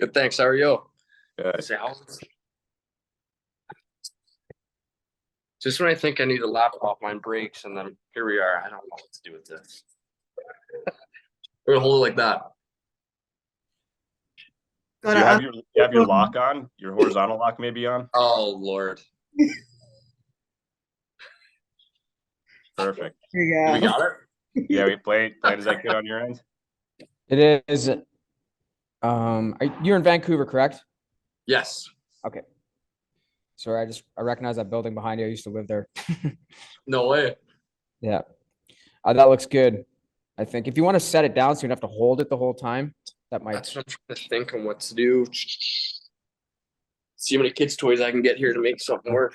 Good, thanks. How are you? Good. Say how? Just when I think I need a laptop, mine breaks, and then here we are. I don't know what to do with this. We're gonna hold it like that. Do you have your lock on? Your horizontal lock maybe on? Oh Lord. Perfect. There you We go. got it? Yeah, we played. Is that good on your end? It is. You're in Vancouver, correct? Yes. Okay. Sorry, I recognize that building behind you. I used to live there. No way. Yeah. That looks good. I think if you want to set it down so you don't have to hold it the whole time, that might. That's what I'm trying to think on what to do. See how many kids' toys I can get here to make something work.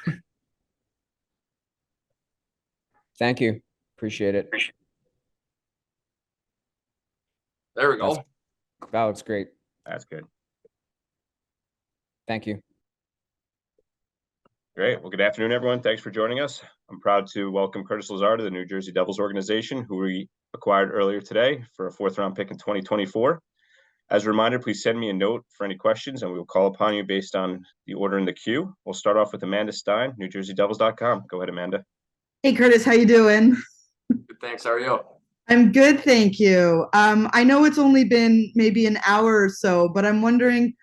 Thank you. Appreciate it. There we go. That looks great. That's good. Thank you. Great. Well, good afternoon, everyone. Thanks for joining us. I'm proud to welcome Curtis Lazar to the New Jersey Devils organization, who we acquired earlier today for a fourth-round pick in 2024. As a reminder, please send me a note for any questions, and we will call upon you based on the order in the queue. We'll start off with Amanda Stein, NewJerseyDevils.com. Go ahead, Amanda. Hey, Curtis, how you doing? Good, thanks. How are you? I'm good, thank you. I know it's only been maybe an hour or so, but I'm wondering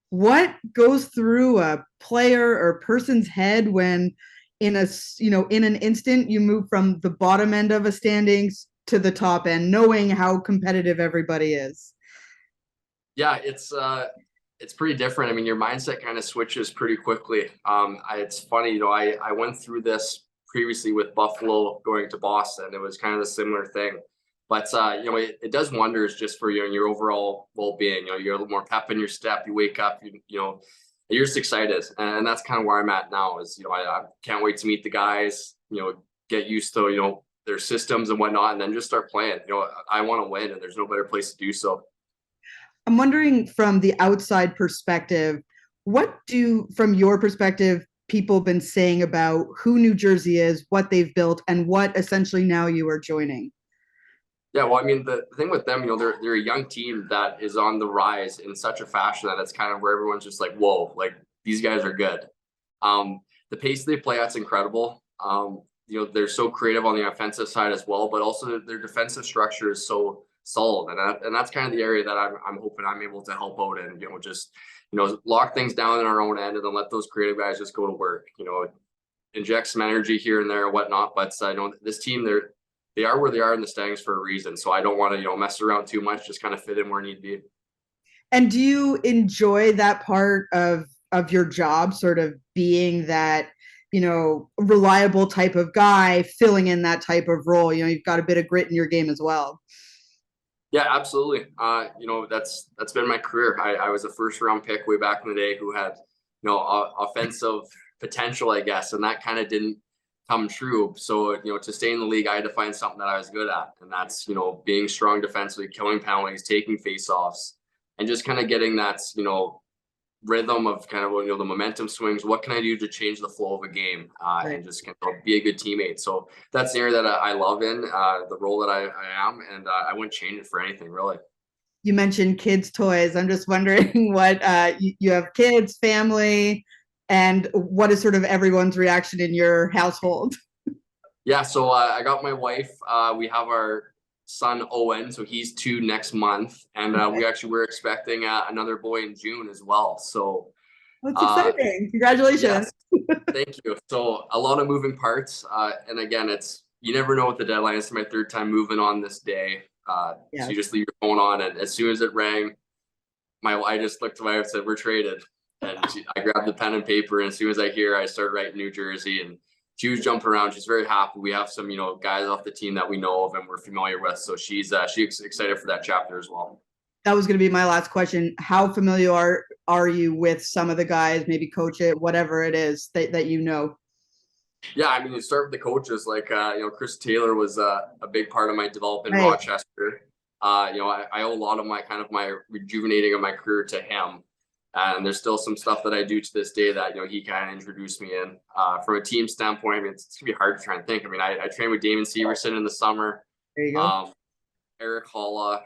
what goes through a player or person's head when in an instant you move from the bottom end of a standings to the top end, knowing how competitive everybody is. Yeah, it's pretty different. I mean, your mindset kind of switches pretty quickly. It's funny, I went through this previously with Buffalo going to Boston. It was kind of a similar thing. But it does wonders just for you and your overall well-being. You're a little more pep in your step. You wake up, you're just excited, and that's kind of where I'm at now. Is I can't wait to meet the guys. Get used to their systems and whatnot, and then just start playing. I want to win, and there's no better place to do so. I'm wondering from the outside perspective, from your perspective, people been saying about who New Jersey is, what they've built, and what essentially now you are joining? Yeah, well, I mean, the thing with them, they're a young team that is on the rise in such a fashion that it's kind of where everyone's just like, whoa, like these guys are good. The pace they play at's incredible. They're so creative on the offensive side as well, but also their defensive structure is so solid, and that's kind of the area that I'm hoping I'm able to help out and lock things down in our own end, and then let those creative guys just go to work. Inject some energy here and there and whatnot. But I know this team, they are where they are in the standings for a reason. So I don't want to, mess around too much, just kind of fit in where need be. And do you enjoy that part of your job, sort of being that, reliable type of guy, filling in that type of role? You've got a bit of grit in your game as well. Yeah, absolutely. That's been my career. I was a first round pick way back in the day who had, offensive potential, I guess. And that kind of didn't come true. So, to stay in the league, I had to find something that I was good at. And that's, being strong defensively, killing penalties, taking faceoffs, and just kind of getting that, rhythm of kind of, the momentum swings. What can I do to change the flow of a game Right. and just be a good teammate? So that's the area that I love in the role that I am. And I wouldn't change it for anything, really. You mentioned kids' toys. I'm just wondering what you have kids, family, and what is sort of everyone's reaction in your household? Yeah, so I got my wife. We have our son Owen, so he's 2 next month, and we're expecting another boy in June as well. So That's exciting! Congratulations! Yes, thank you. So a lot of moving parts, and again, you never know what the deadline is. It's my 3rd time moving on this day. So you just leave your phone on, and as soon as it rang, I just looked to my wife and said, "We're traded." And I grabbed the pen and paper, and as soon as I hear, I start writing New Jersey, and she was jumping around. She's very happy. We have some, guys off the team that we know of and we're familiar with. So she's excited for that chapter as well. That was going to be my last question. How familiar are you with some of the guys, maybe coach it, whatever it is that you know? Yeah, I mean, you start with the coaches. Like, Chris Taylor was a big part of my development in Right. Rochester. I owe a lot of my rejuvenating of my career to him. And there's still some stuff that I do to this day that, he kind of introduced me in. From a team standpoint, I mean, it's going to be hard to try and think. I mean, I trained with Damon Severson in the summer. There you go. Eric Halla,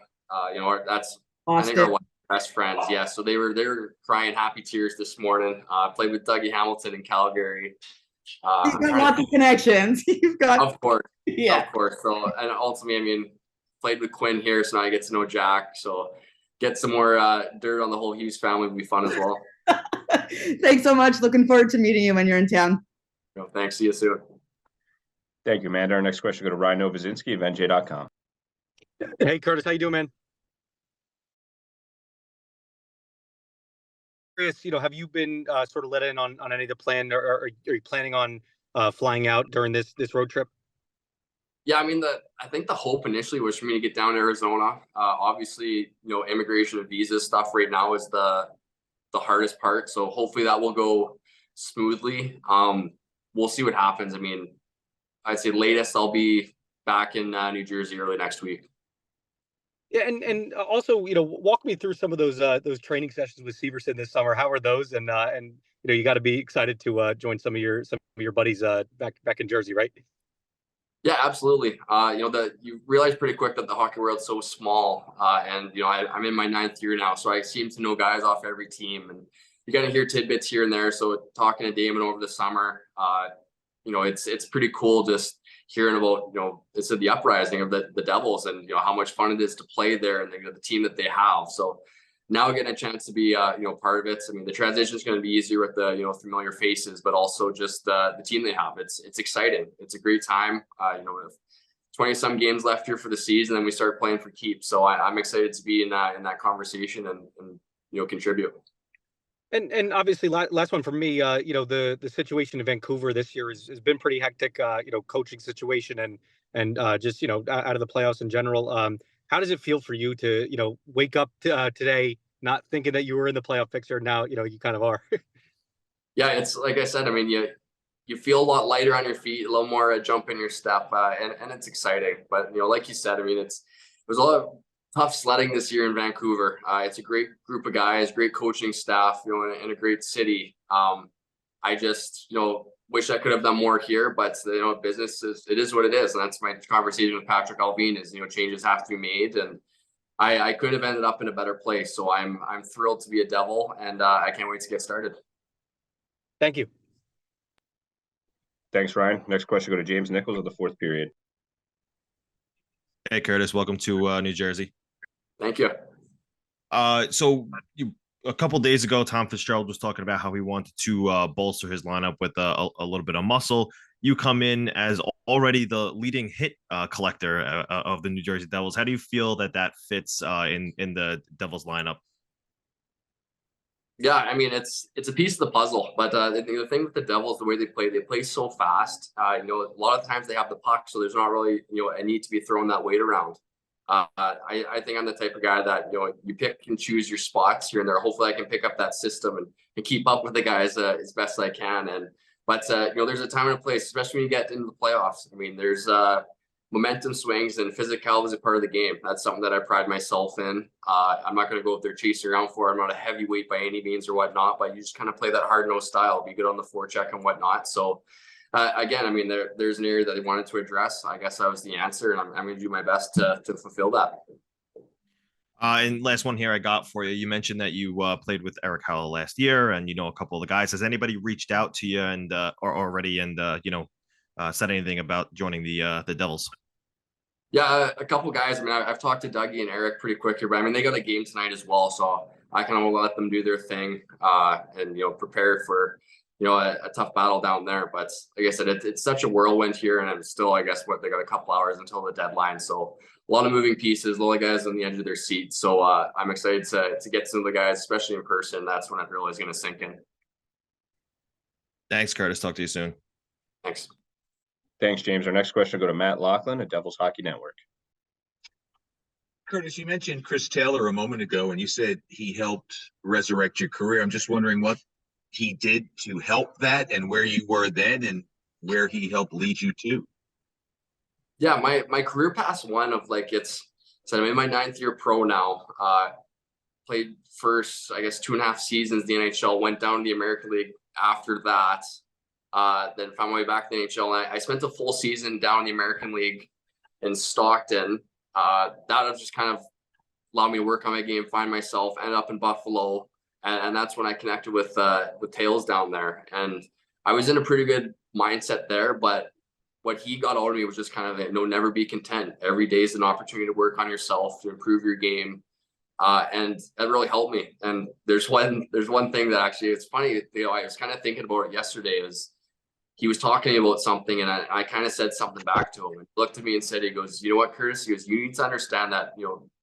that's, Austin. I think Best friends, yeah. So they were crying happy tears this morning. Played with Dougie Hamilton in Calgary. You've got lots of connections. You've got, Of course, yeah. of course. So, and ultimately, I mean, played with Quinn here, so now I get to know Jack. So, get some more dirt on the whole Hughes family would be fun as well. Thanks so much. Looking forward to meeting you when you're in town. Thanks. See you soon. Thank you, Amanda. Our next question go to Ryan Novozinski of NJ.com. Hey, Curtis, how you doing, man? Curious, have you been sort of let in on any of the plan, or are you planning on flying out during this road trip? Yeah, I mean, I think the hope initially was for me to get down to Arizona. Obviously, immigration and visa stuff right now is the hardest part. So hopefully that will go smoothly. We'll see what happens. I mean, I'd say latest I'll be back in New Jersey early next week. Yeah, and also, walk me through some of those training sessions with Severson this summer. How are those? And you got to be excited to join some of your buddies back in Jersey, right? Yeah, absolutely. You realize pretty quick that the hockey world's so small, and I'm in my 9th year now, so I seem to know guys off every team, and you got to hear tidbits here and there. So talking to Damon over the summer, it's pretty cool just hearing about it's the uprising of the Devils, and how much fun it is to play there, and the team that they have. So now getting a chance to be part of it. I mean, the transition is going to be easier with the familiar faces, but also just the team they have. It's exciting. It's a great time. With 20-some games left here for the season, and we start playing for keeps. So I'm excited to be in that conversation and contribute. And obviously, last one for me. The situation in Vancouver this year has been pretty hectic. Coaching situation and just out of the playoffs in general. How does it feel for you to wake up today not thinking that you were in the playoff picture? Now you kind of are. Yeah, it's like I said. I mean, you feel a lot lighter on your feet, a little more jump in your step, and it's exciting. But like you said, I mean, it was a lot of tough sledding this year in Vancouver. It's a great group of guys, great coaching staff, in a great city. I just wish I could have done more here, but business is what it is, and that's my conversation with Patrick Alvin is changes have to be made, and I could have ended up in a better place. So I'm thrilled to be a Devil, and I can't wait to get started. Thank you. Thanks, Ryan. Next question go to James Nichols of the 4th period. Hey, Curtis. Welcome to New Jersey. Thank you. So a couple days ago, Tom Fitzgerald was talking about how he wanted to bolster his lineup with a little bit of muscle. You come in as already the leading hit collector of the New Jersey Devils. How do you feel that fits in the Devils lineup? Yeah, I mean, it's a piece of the puzzle, but the thing with the Devils, the way they play so fast. A lot of times they have the puck, so there's not really a need to be throwing that weight around. I think I'm the type of guy that you pick and choose your spots here and there. Hopefully, I can pick up that system and keep up with the guys as best I can. But there's a time and a place, especially when you get into the playoffs. I mean, there's momentum swings, and physicality is a part of the game. That's something that I pride myself in. I'm not going to go up there chasing around for it. I'm not a heavyweight by any means or whatnot, but you just kind of play that hard-nosed style, be good on the forecheck and whatnot. So, again, I mean, there's an area that they wanted to address. I guess that was the answer, and I'm going to do my best to fulfill that. And last one here I got for you. You mentioned that you played with Eric Howell last year, and a couple of the guys. Has anybody reached out to you or already said anything about joining the Devils? Yeah, a couple guys. I mean, I've talked to Dougie and Eric pretty quick here, but I mean, they got a game tonight as well, so I kind of let them do their thing and prepare for a tough battle down there. But like I said, it's such a whirlwind here, and I'm still, I guess, they got a couple hours until the deadline, so a lot of moving pieces, a lot of guys on the edge of their seats. So I'm excited to get to know the guys, especially in person. That's when it really is going to sink in. Thanks, Curtis. Talk to you soon. Thanks. Thanks, James. Our next question will go to Matt Laughlin at Devils Hockey Network. Curtis, you mentioned Chris Taylor a moment ago, and you said he helped resurrect your career. I'm just wondering what he did to help that, and where you were then, and where he helped lead you to. Yeah, my career past one of so I'm in my 9th year pro now. Played first, I guess, 2.5 seasons in the NHL, went down to the American League after that. Then found my way back to the NHL. And I spent a full season down in the American League in Stockton. That was just kind of allowed me to work on my game, find myself, ended up in Buffalo. And that's when I connected with Tails down there. And I was in a pretty good mindset there, but what he got out of me was just kind of, never be content. Every day is an opportunity to work on yourself, to improve your game. And that really helped me. And there's one thing that actually, it's funny, I was kind of thinking about it yesterday. Is he was talking about something, and I kind of said something back to him, and he looked at me and said, he goes, "You know what, Curtis?" He goes, "You need to understand that,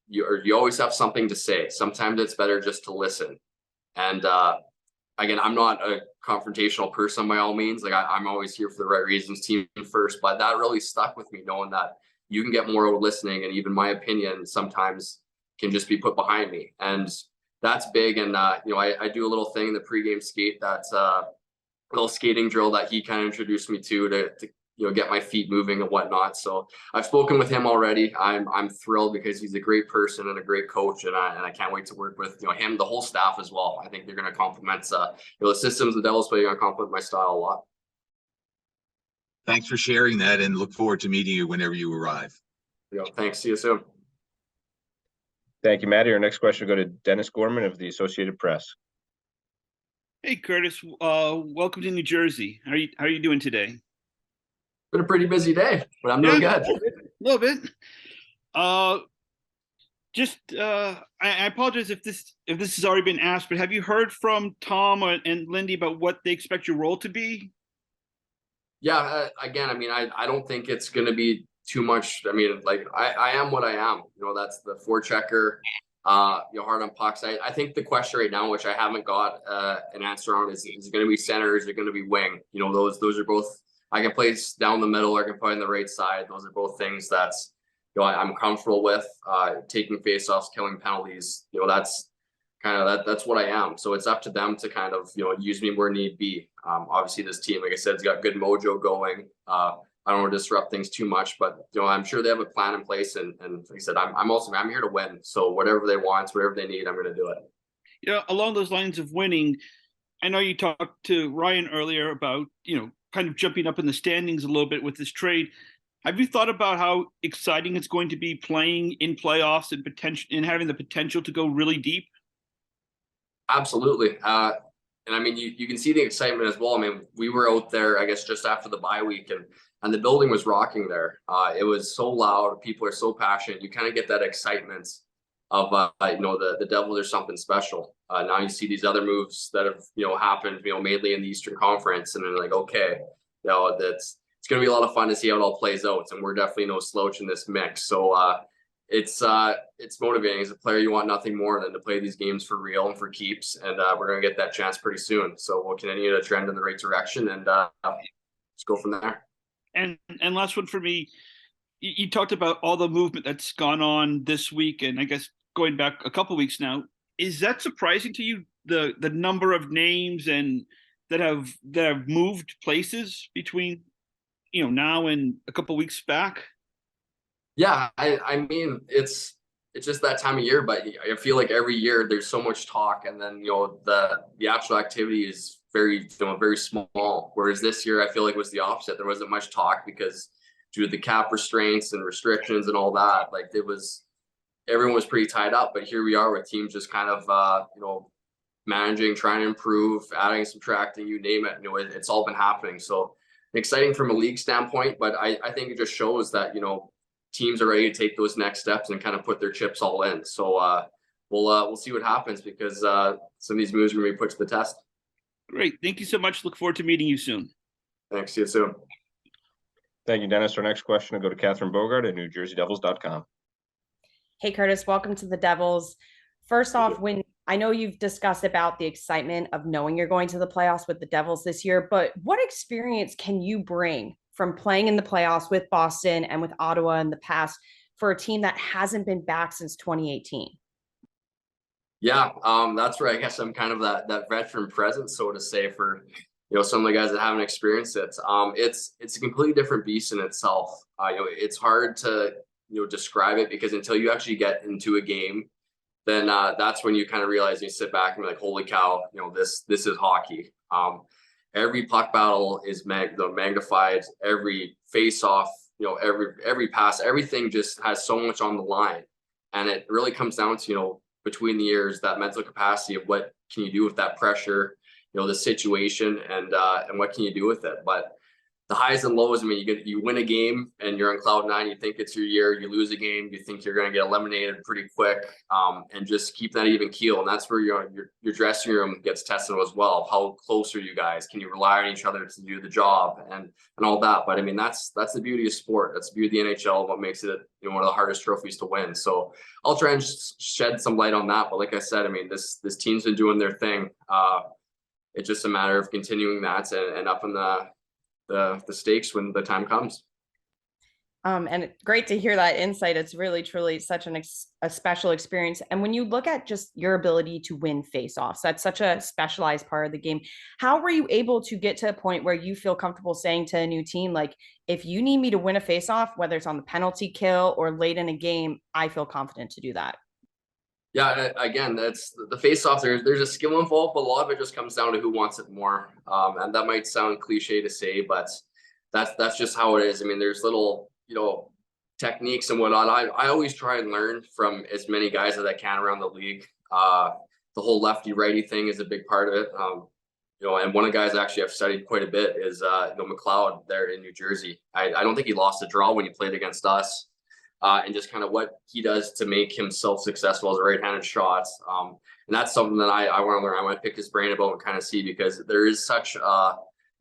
you always have something to say. Sometimes it's better just to listen." And again, I'm not a confrontational person by all means. Like I'm always here for the right reasons, team first. But that really stuck with me, knowing that you can get more out of listening, and even my opinion sometimes can just be put behind me, and that's big. And I do a little thing in the pregame skate, that's a little skating drill that he kind of introduced me to get my feet moving and whatnot. So I've spoken with him already. I'm thrilled because he's a great person and a great coach, and I can't wait to work with him, the whole staff as well. I think they're going to complement the systems the Devils play, going to complement my style a lot. Thanks for sharing that, and look forward to meeting you whenever you arrive. Thanks. See you soon. Thank you, Matty. Our next question will go to Dennis Gorman of the Associated Press. Hey, Curtis. Welcome to New Jersey. How are you doing today? Been a pretty busy day, but I'm doing good. A little bit. I apologize if this has already been asked, but have you heard from Tom and Lindy about what they expect your role to be? Yeah. Again, I don't think it's going to be too much. I am what I am. That's the forechecker. Hard on pucks. I think the question right now, which I haven't got an answer on, is it going to be center? Is it going to be wing? Those are both. I can play down the middle, or I can play on the right side. Those are both things that's I'm comfortable with. Taking faceoffs, killing penalties. That's kind of that's what I am. So it's up to them to kind of use me where need be. Obviously, this team, like I said, has got good mojo going. I don't want to disrupt things too much, but I'm sure they have a plan in place. And like I said, I'm here to win. So whatever they want, whatever they need, I'm going to do it. Yeah, along those lines of winning, I know you talked to Ryan earlier about kind of jumping up in the standings a little bit with this trade. Have you thought about how exciting it's going to be playing in playoffs and having the potential to go really deep? Absolutely. And you can see the excitement as well. We were out there, I guess, just after the bye week, and the building was rocking there. It was so loud. People are so passionate. You kind of get that excitement of, the Devils are something special. Now you see these other moves that have, happened, mainly in the Eastern Conference, and they're like, okay, it's going to be a lot of fun to see how it all plays out. And we're definitely no slouch in this mix. So it's motivating. As a player, you want nothing more than to play these games for real and for keeps. And we're going to get that chance pretty soon. So we'll continue to trend in the right direction, and let's go from there. And last one for me, you talked about all the movement that's gone on this week, and I guess going back a couple of weeks now. Is that surprising to you, the number of names and that have moved places between now and a couple of weeks back? Yeah, it's just that time of year, but I feel like every year there's so much talk, and then the actual activity is very very small. Whereas this year I feel like it was the opposite. There wasn't much talk because due to the cap restraints and restrictions and all that, everyone was pretty tied up. But here we are with teams just kind of managing, trying to improve, adding, subtracting, you name it. It's all been happening. So exciting from a league standpoint, but I think it just shows that teams are ready to take those next steps and kind of put their chips all in. So we'll see what happens, because some of these moves are going to be put to the test. Great. Thank you so much. Look forward to meeting you soon. Thanks. See you soon. Thank you, Dennis. Our next question will go to Catherine Bogart at NewJerseyDevils.com. Hey, Curtis, welcome to the Devils. First off, when I know you've discussed about the excitement of knowing you're going to the playoffs with the Devils this year, but what experience can you bring from playing in the playoffs with Boston and with Ottawa in the past for a team that hasn't been back since 2018? Yeah, that's where I guess I'm kind of that veteran presence, so to say, for some of the guys that haven't experienced it. It's a completely different beast in itself. It's hard to describe it, because until you actually get into a game, then that's when you kind of realize, you sit back and be like, holy cow, this is hockey. Every puck battle is magnified. Every face off, every pass, everything just has so much on the line. And it really comes down to, between the years, that mental capacity of what can you do with that pressure, the situation, and what can you do with it. But the highs and lows, I mean, you win a game and you're on cloud nine, you think it's your year, you lose a game, you think you're going to get eliminated pretty quick, and just keep that even keel. And that's where your dressing room gets tested as well. How close are you guys? Can you rely on each other to do the job and all that? But I mean, that's the beauty of sport. That's the beauty of the NHL, what makes it, one of the hardest trophies to win. So I'll try and shed some light on that. But like I said, I mean, this team's been doing their thing. It's just a matter of continuing that and up in the stakes when the time comes. And great to hear that insight. It's really, truly such a special experience. And when you look at just your ability to win faceoffs, that's such a specialized part of the game. How were you able to get to a point where you feel comfortable saying to a new team, like, if you need me to win a faceoff, whether it's on the penalty kill or late in a game, I feel confident to do that? Yeah, again, that's the face-off. There's a skill involved, but a lot of it just comes down to who wants it more. And that might sound cliche to say, but that's just how it is. I mean, there's little, techniques and whatnot. I always try and learn from as many guys as I can around the league. The whole lefty righty thing is a big part of it. And one of the guys actually I've studied quite a bit is McLeod there in New Jersey. I don't think he lost a draw when he played against us. And just kind of what he does to make himself successful as a right-handed shot. And that's something that I want to learn. I want to pick his brain about and kind of see, because there is such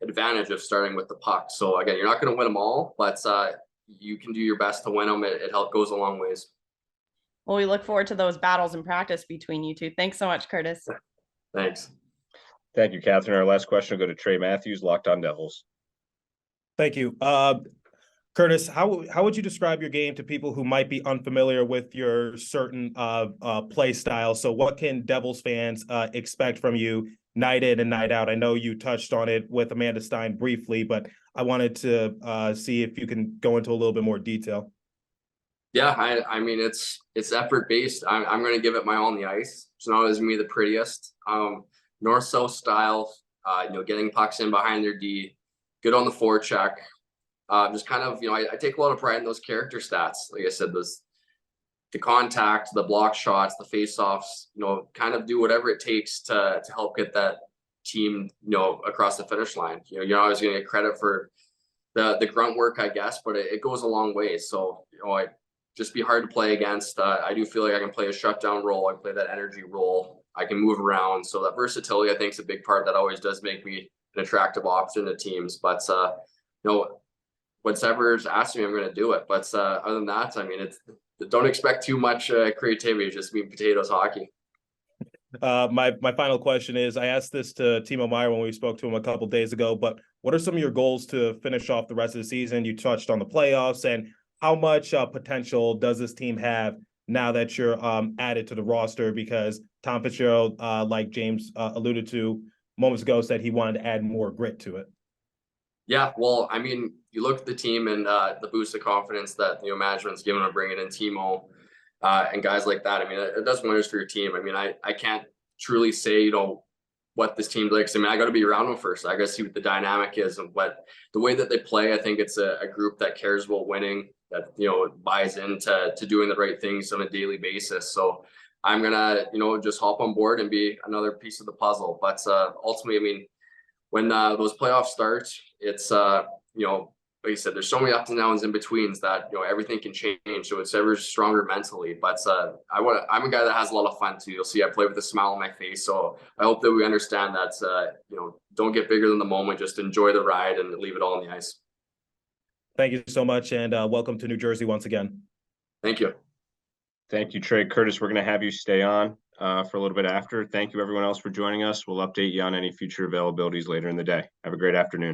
advantage of starting with the puck. So again, you're not going to win them all, but you can do your best to win them. It goes a long ways. Well, we look forward to those battles in practice between you two. Thanks so much, Curtis. Thanks. Thank you, Catherine. Our last question will go to Trey Matthews, Locked On Devils. Thank you. Curtis, how would you describe your game to people who might be unfamiliar with your certain play style? So what can Devils fans expect from you night in and night out? I know you touched on it with Amanda Stein briefly, but I wanted to see if you can go into a little bit more detail. Yeah, I mean, it's effort based. I'm going to give it my all on the ice. It's not always me the prettiest. North-south style, getting pucks in behind their D, good on the forecheck. Just kind of, I take a lot of pride in those character stats. Like I said, the contact, the block shots, the face-offs, kind of do whatever it takes to help get that team, across the finish line. You're not always going to get credit for the grunt work, I guess, but it goes a long way. So, I just be hard to play against. I do feel like I can play a shutdown role. I can play that energy role. I can move around. So that versatility, I think, is a big part that always does make me an attractive option to teams. But, whatever's asking me, I'm going to do it. But other than that, I mean, don't expect too much creativity. Just meat and potatoes hockey. My final question is, I asked this to Timo Meier when we spoke to him a couple days ago, but what are some of your goals to finish off the rest of the season? You touched on the playoffs, and how much potential does this team have now that you're added to the roster? Because Tom Fitzgerald, like James alluded to moments ago, said he wanted to add more grit to it. Yeah, well, I mean, you look at the team and the boost of confidence that management's given to bringing in Timo and guys like that. I mean, it does wonders for your team. I mean, I can't truly say what this team likes. I mean, I got to be around them first. I got to see what the dynamic is and what the way that they play. I think it's a group that cares about winning, that buys into doing the right things on a daily basis. So I'm gonna just hop on board and be another piece of the puzzle. But ultimately, I mean, when those playoffs start, it's like I said, there's so many ups and downs in betweens that everything can change. So it's ever stronger mentally. But I'm a guy that has a lot of fun too. You'll see I play with a smile on my face. So I hope that we understand that don't get bigger than the moment. Just enjoy the ride and leave it all on the ice. Thank you so much, and welcome to New Jersey once again. Thank you. Thank you, Trey. Curtis, we're going to have you stay on for a little bit after. Thank you, everyone else, for joining us. We'll update you on any future availabilities later in the day. Have a great afternoon.